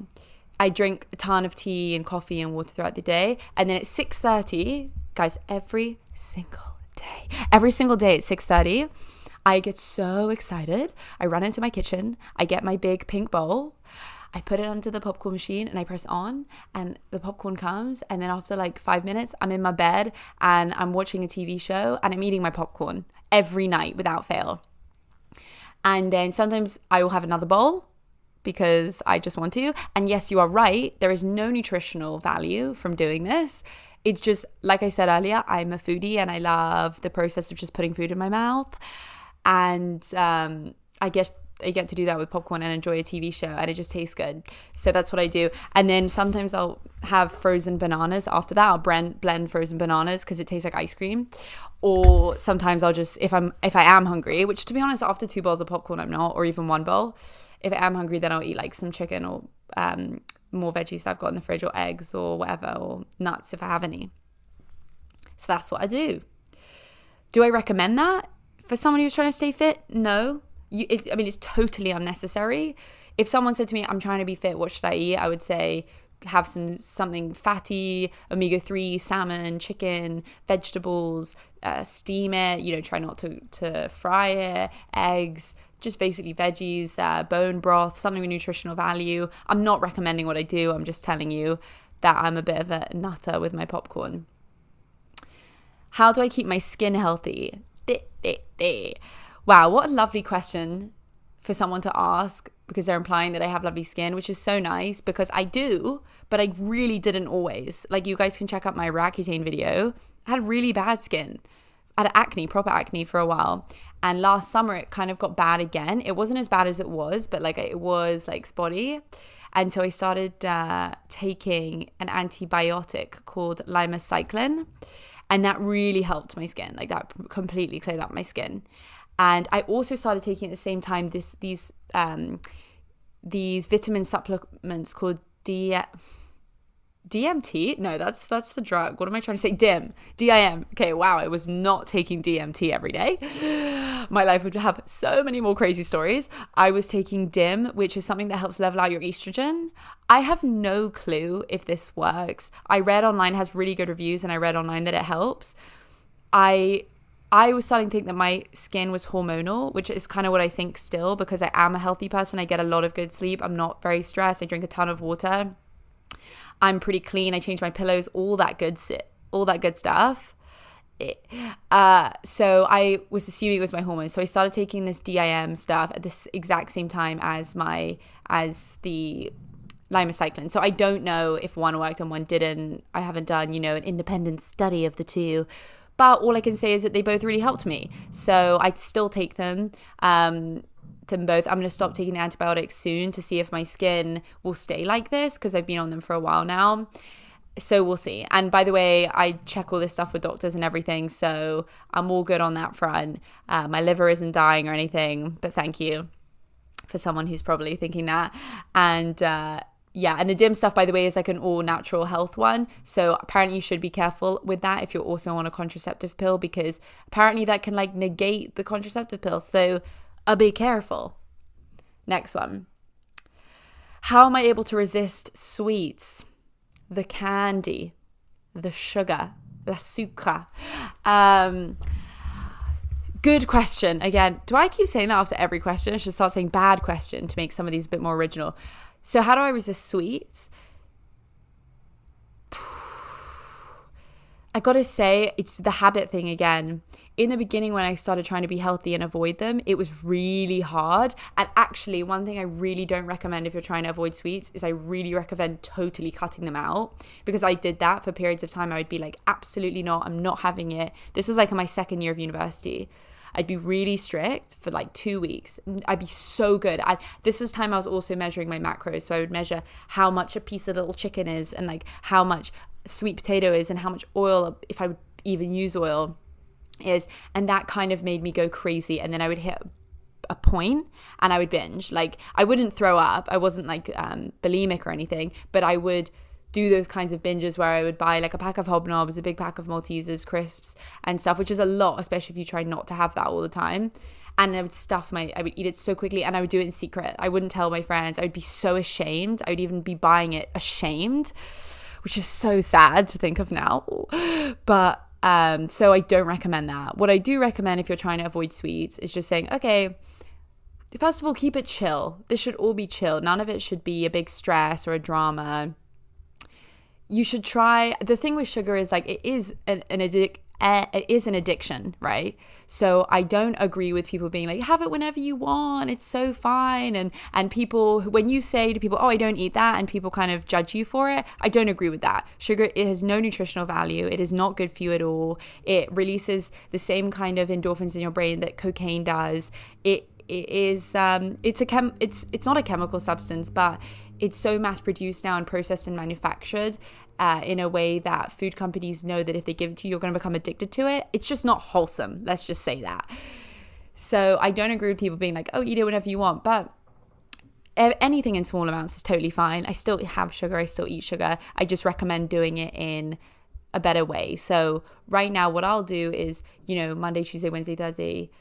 I drink a ton of tea and coffee and water throughout the day. And then at 6:30, guys, every single day at 6:30, I get so excited. I run into my kitchen. I get my big pink bowl. I put it under the popcorn machine and I press on and the popcorn comes. And then after like 5 minutes, I'm in my bed and I'm watching a TV show and I'm eating my popcorn every night without fail. And then sometimes I will have another bowl because I just want to. And yes, you are right. There is no nutritional value from doing this. It's just, like I said earlier, I'm a foodie and I love the process of just putting food in my mouth. And I get to do that with popcorn and enjoy a TV show, and it just tastes good. So that's what I do. And then sometimes I'll have frozen bananas after that. I'll blend frozen bananas because it tastes like ice cream. Or sometimes I'll just, if I am hungry, which to be honest, after 2 bowls of popcorn, I'm not, or even 1 bowl. If I am hungry, then I'll eat like some chicken or more veggies I've got in the fridge, or eggs or whatever, or nuts if I have any. So that's what I do. Do I recommend that for someone who's trying to stay fit? No. It's totally unnecessary. If someone said to me, I'm trying to be fit, what should I eat? I would say have something fatty, omega-3, salmon, chicken, vegetables, steam it, try not to fry it, eggs, just basically veggies, bone broth, something with nutritional value. I'm not recommending what I do. I'm just telling you that I'm a bit of a nutter with my popcorn. How do I keep my skin healthy? Wow, what a lovely question for someone to ask, because they're implying that I have lovely skin, which is so nice, because I do, but I really didn't always. Like, you guys can check out my Roaccutane video. I had really bad skin. I had acne, proper acne for a while. And last summer, it kind of got bad again. It wasn't as bad as it was, but like it was like spotty. And so I started taking an antibiotic called limacycline. And that really helped my skin. Like, that completely cleared up my skin. And I also started taking at the same time these vitamin supplements called DMT? No, that's the drug. What am I trying to say? DIM. Okay, wow, I was not taking DMT every day. My life would have so many more crazy stories. I was taking DIM, which is something that helps level out your estrogen. I have no clue if this works. I read online, it has really good reviews, and I read online that it helps. I was starting to think that my skin was hormonal, which is kind of what I think still, because I am a healthy person. I get a lot of good sleep. I'm not very stressed. I drink a ton of water. I'm pretty clean. I change my pillows, all that good stuff. So I was assuming it was my hormones. So I started taking this DIM stuff at this exact same time as the limacycline. So I don't know if one worked and one didn't. I haven't done, an independent study of the two. But all I can say is that they both really helped me. So I still take them. Both. I'm going to stop taking the antibiotics soon to see if my skin will stay like this, because I've been on them for a while now. So we'll see. And by the way, I check all this stuff with doctors and everything, so I'm all good on that front. My liver isn't dying or anything, but thank you for someone who's probably thinking that. And and the DIM stuff, by the way, is like an all natural health one. So apparently you should be careful with that if you're also on a contraceptive pill, because apparently that can like negate the contraceptive pill. So be careful. Next one. How am I able to resist sweets? The candy, the sugar, la sucre. Good question. Again, do I keep saying that after every question? I should start saying bad question to make some of these a bit more original. So how do I resist sweets? I gotta say, it's the habit thing again. In the beginning, when I started trying to be healthy and avoid them, it was really hard. And actually, one thing I really don't recommend if you're trying to avoid sweets is I really recommend totally cutting them out, because I did that for periods of time. I would be like, absolutely not, I'm not having it. This was like in my second year of university. I'd be really strict for like 2 weeks. I'd be so good. This was time I was also measuring my macros. So I would measure how much a piece of little chicken is, and like how much sweet potato is, and how much oil, if I would even use oil, is. And that kind of made me go crazy. And then I would hit a point and I would binge. Like, I wouldn't throw up. I wasn't like bulimic or anything, but I would do those kinds of binges where I would buy like a pack of Hobnobs, a big pack of Maltesers, crisps and stuff, which is a lot, especially if you try not to have that all the time. And I would eat it so quickly, and I would do it in secret. I wouldn't tell my friends. I would be so ashamed. I would even be buying it ashamed, which is so sad to think of now. But so I don't recommend that. What I do recommend if you're trying to avoid sweets is just saying, okay, first of all, keep it chill. This should all be chill. None of it should be a big stress or a drama. You should try, the thing with sugar is like, it is an it is an addiction, right? So I don't agree with people being like, have it whenever you want, it's so fine. And people, when you say to people, oh, I don't eat that, and people kind of judge you for it, I don't agree with that. Sugar, it has no nutritional value. It is not good for you at all. It releases the same kind of endorphins in your brain that cocaine does. It's not a chemical substance, but it's so mass produced now and processed and manufactured in a way that food companies know that if they give it to you, you're going to become addicted to it. It's just not wholesome. Let's just say that. So I don't agree with people being like, oh, eat it whenever you want. But anything in small amounts is totally fine. I still have sugar. I still eat sugar. I just recommend doing it in a better way. So right now what I'll do is, Monday, Tuesday, Wednesday, Thursday,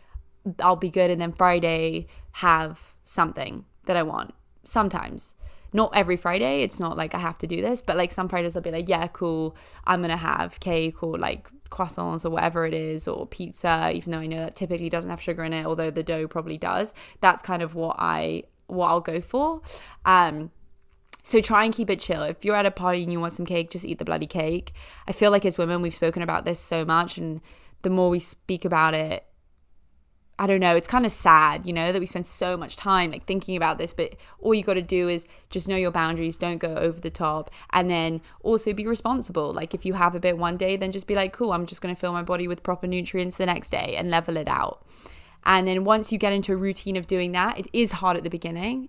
I'll be good. And then Friday have something that I want. Sometimes. Not every Friday. It's not like I have to do this, but like some Fridays I'll be like, yeah, cool. I'm going to have cake or like croissants or whatever it is, or pizza, even though I know that typically doesn't have sugar in it, although the dough probably does. That's kind of what I'll go for. So try and keep it chill. If you're at a party and you want some cake, just eat the bloody cake. I feel like as women, we've spoken about this so much, and the more we speak about it, I don't know, it's kind of sad, that we spend so much time like thinking about this, but all you got to do is just know your boundaries, don't go over the top, and then also be responsible. Like if you have a bit one day, then just be like, cool, I'm just going to fill my body with proper nutrients the next day and level it out. And then once you get into a routine of doing that, it is hard at the beginning.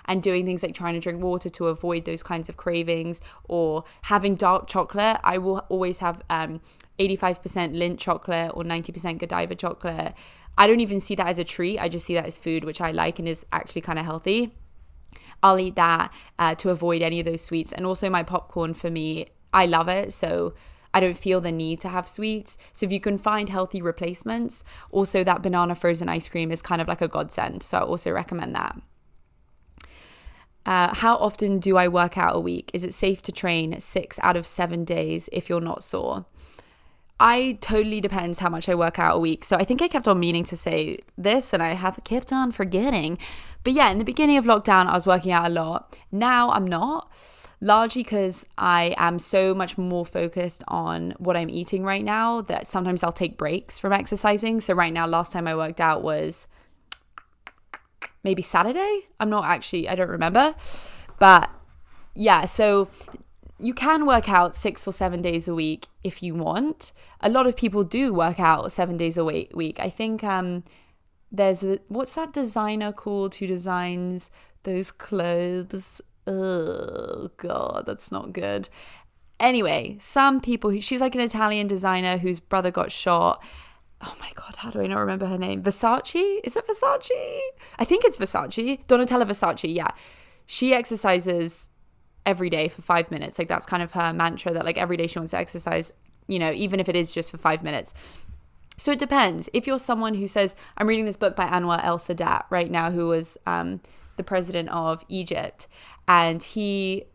And doing things like trying to drink water to avoid those kinds of cravings, or having dark chocolate. I will always have 85% Lindt chocolate or 90% Godiva chocolate. I don't even see that as a treat. I just see that as food, which I like and is actually kind of healthy. I'll eat that to avoid any of those sweets. And also my popcorn, for me, I love it. So I don't feel the need to have sweets. So if you can find healthy replacements, also that banana frozen ice cream is kind of like a godsend. So I also recommend that. How often do I work out a week? Is it safe to train 6 out of 7 days if you're not sore? I totally depends how much I work out a week. So I think I kept on meaning to say this and I have kept on forgetting. But yeah, in the beginning of lockdown, I was working out a lot. Now I'm not, largely because I am so much more focused on what I'm eating right now that sometimes I'll take breaks from exercising. So right now, last time I worked out was maybe Saturday. I don't remember. But yeah, so you can work out 6 or 7 days a week if you want. A lot of people do work out 7 days a week. I think what's that designer called who designs those clothes? Oh God, that's not good. Anyway, some people, she's like an Italian designer whose brother got shot. Oh my God, how do I not remember her name? Versace? Is it Versace? I think it's Versace. Donatella Versace, yeah. She exercises every day for 5 minutes. Like that's kind of her mantra, that like every day she wants to exercise, even if it is just for 5 minutes. So it depends. If you're someone who says, I'm reading this book by Anwar El Sadat right now, who was the president of Egypt, and he,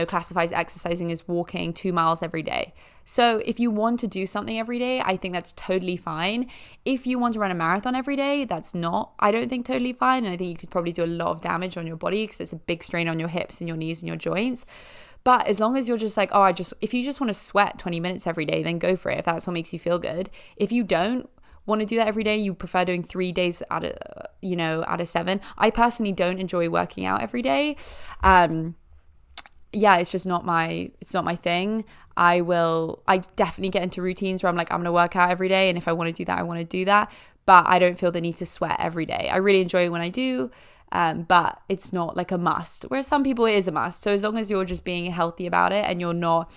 classifies exercising as walking 2 miles every day. So if you want to do something every day, I think that's totally fine. If you want to run a marathon every day, that's not, I don't think, totally fine. And I think you could probably do a lot of damage on your body because it's a big strain on your hips and your knees and your joints. But as long as you're just like, if you just want to sweat 20 minutes every day, then go for it if that's what makes you feel good. If you don't want to do that every day, you prefer doing 3 days out of 7. I personally don't enjoy working out every day. Yeah, it's just not my thing. I definitely get into routines where I'm like, I'm going to work out every day. And if I want to do that, I want to do that. But I don't feel the need to sweat every day. I really enjoy it when I do. But it's not like a must. Whereas some people, it is a must. So as long as you're just being healthy about it and you're not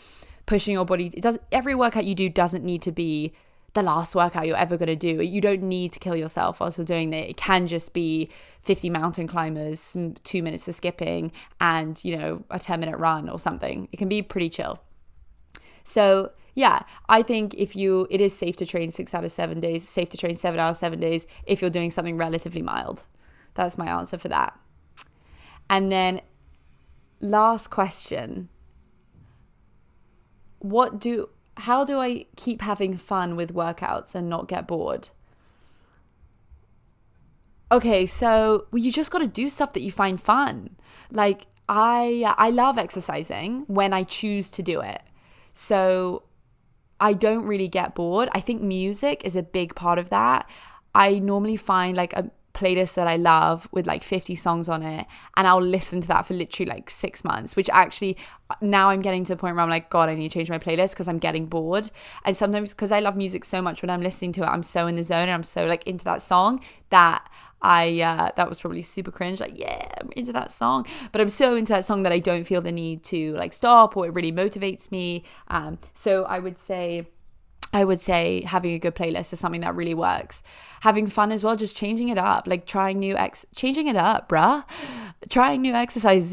pushing your body, every workout you do doesn't need to be the last workout you're ever going to do. You don't need to kill yourself whilst you're doing that. It can just be 50 mountain climbers, 2 minutes of skipping, and a 10-minute run or something. It can be pretty chill. So yeah, I think it is safe to train 6 out of 7 days, safe to train 7 out of 7 days if you're doing something relatively mild. That's my answer for that. And then last question. How do I keep having fun with workouts and not get bored? Okay, so you just got to do stuff that you find fun. Like I love exercising when I choose to do it. So I don't really get bored. I think music is a big part of that. I normally find like a playlist that I love with like 50 songs on it, and I'll listen to that for literally like 6 months, which actually now I'm getting to the point where I'm like, God, I need to change my playlist because I'm getting bored. And sometimes because I love music so much, when I'm listening to it, I'm so in the zone and I'm so like into that song that that was probably super cringe, like, yeah, I'm into that song, but I'm so into that song that I don't feel the need to like stop, or it really motivates me. So I would say having a good playlist is something that really works. Having fun as well, just changing it up, like trying new exercises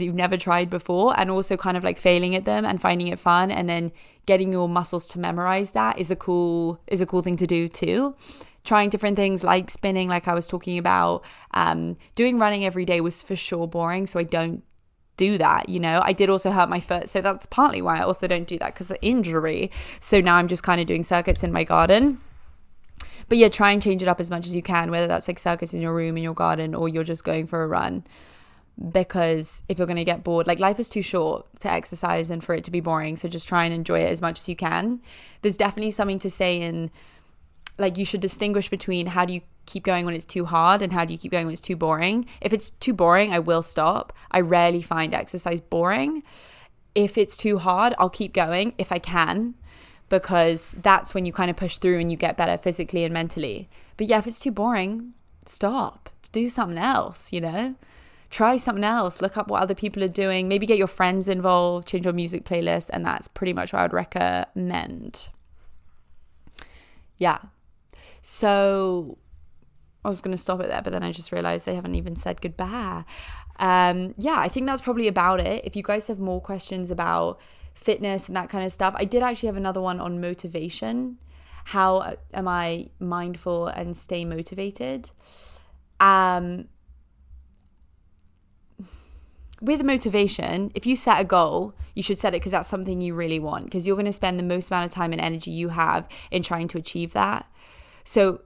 you've never tried before, and also kind of like failing at them and finding it fun, and then getting your muscles to memorize that is a cool thing to do too. Trying different things like spinning, like I was talking about. Doing running every day was for sure boring, so I don't do that. I did also hurt my foot, so that's partly why I also don't do that, because the injury. So now I'm just kind of doing circuits in my garden. But yeah, try and change it up as much as you can, whether that's like circuits in your room, in your garden, or you're just going for a run. Because if you're going to get bored, like, life is too short to exercise and for it to be boring, so just try and enjoy it as much as you can. There's definitely something to say in, like, you should distinguish between how do you keep going when it's too hard and how do you keep going when it's too boring. If it's too boring, I will stop. I rarely find exercise boring. If it's too hard, I'll keep going if I can, because that's when you kind of push through and you get better physically and mentally. But yeah, if it's too boring, stop. Do something else, Try something else. Look up what other people are doing. Maybe get your friends involved, change your music playlist, and that's pretty much what I would recommend. Yeah. So I was going to stop it there, but then I just realized I haven't even said goodbye. I think that's probably about it. If you guys have more questions about fitness and that kind of stuff, I did actually have another one on motivation. How am I mindful and stay motivated? With motivation, if you set a goal, you should set it because that's something you really want, because you're going to spend the most amount of time and energy you have in trying to achieve that. So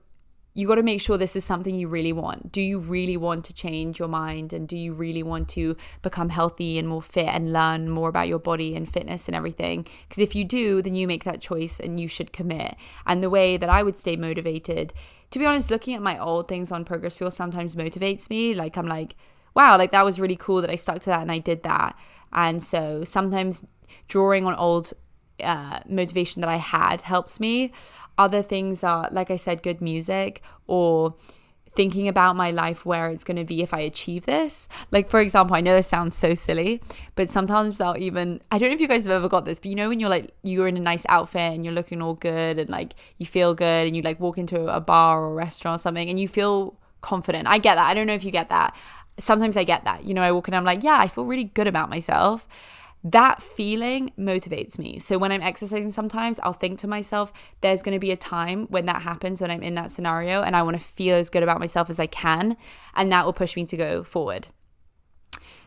you got to make sure this is something you really want. Do you really want to change your mind, and do you really want to become healthy and more fit and learn more about your body and fitness and everything? Because if you do, then you make that choice and you should commit. And the way that I would stay motivated, to be honest, looking at my old things on Progress Fuel sometimes motivates me. Like, I'm like, wow, like, that was really cool that I stuck to that and I did that. And so sometimes drawing on old motivation that I had helps me. Other things are, like I said, good music, or thinking about my life, where it's going to be if I achieve this. Like, for example, I know this sounds so silly, but sometimes I don't know if you guys have ever got this, but when you're in a nice outfit and you're looking all good and like you feel good, and you like walk into a bar or a restaurant or something and you feel confident. I get that. I don't know if you get that. Sometimes I get that, I walk in, I'm like, yeah, I feel really good about myself. That feeling motivates me. So when I'm exercising, sometimes I'll think to myself, there's going to be a time when that happens, when I'm in that scenario, and I want to feel as good about myself as I can. And that will push me to go forward.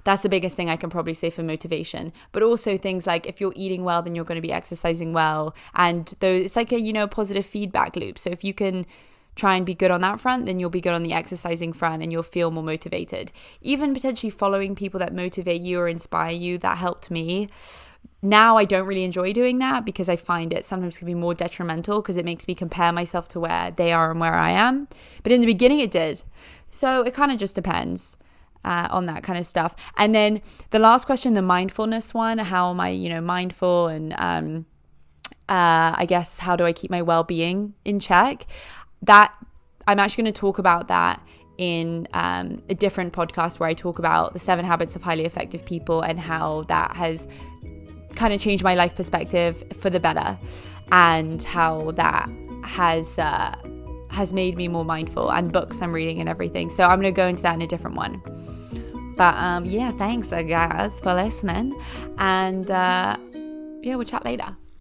That's the biggest thing I can probably say for motivation. But also things like, if you're eating well, then you're going to be exercising well. And it's like a, positive feedback loop. So if you can try and be good on that front, then you'll be good on the exercising front and you'll feel more motivated. Even potentially following people that motivate you or inspire you, that helped me. Now I don't really enjoy doing that, because I find it sometimes can be more detrimental, because it makes me compare myself to where they are and where I am. But in the beginning it did. So it kind of just depends on that kind of stuff. And then the last question, the mindfulness one, how am I, mindful, and I guess how do I keep my well-being in check? That I'm actually going to talk about that in a different podcast, where I talk about the 7 habits of highly effective people and how that has kind of changed my life perspective for the better, and how that has made me more mindful, and books I'm reading and everything. So I'm going to go into that in a different one. But thanks guys for listening, and we'll chat later.